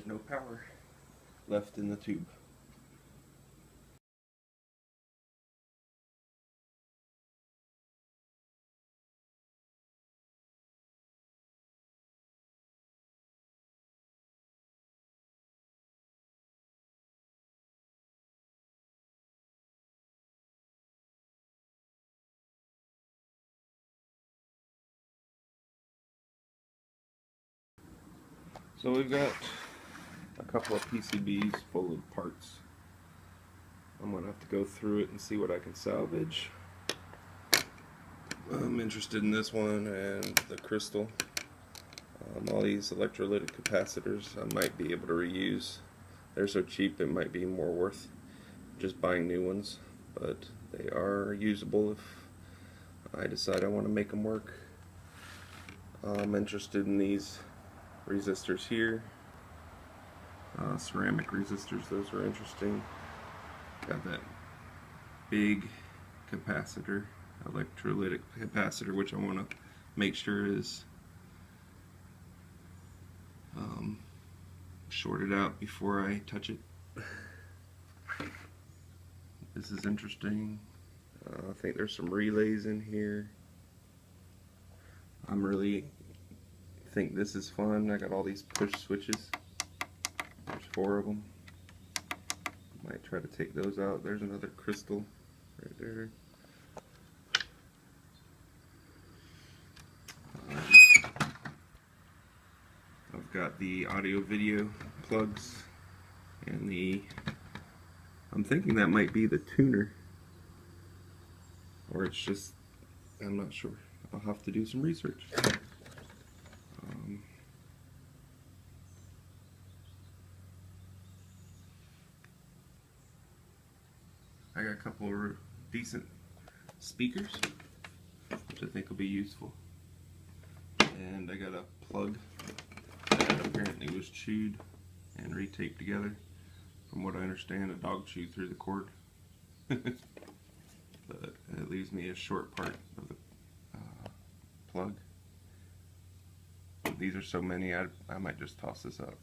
there's no power left in the tube. So we've got a couple of PCBs full of parts. I'm going to have to go through it and see what I can salvage. I'm interested in this one and the crystal. All these electrolytic capacitors I might be able to reuse. They're so cheap it might be more worth just buying new ones, but they are usable if I decide I want to make them work. I'm interested in these resistors here, ceramic resistors. Those are interesting. Got that big capacitor, electrolytic capacitor, which I want to make sure is shorted out before I touch it. This is interesting. I think there's some relays in here. I'm really think this is fun. I got all these push switches. There's 4 of them. Might try to take those out. There's another crystal right there. I've got the audio video plugs and I'm thinking that might be the tuner, or it's just, I'm not sure. I'll have to do some research. I got a couple of decent speakers, which I think will be useful. And I got a plug that apparently was chewed and retaped together. From what I understand, a dog chewed through the cord. But it leaves me a short part of the plug. These are so many, I might just toss this out.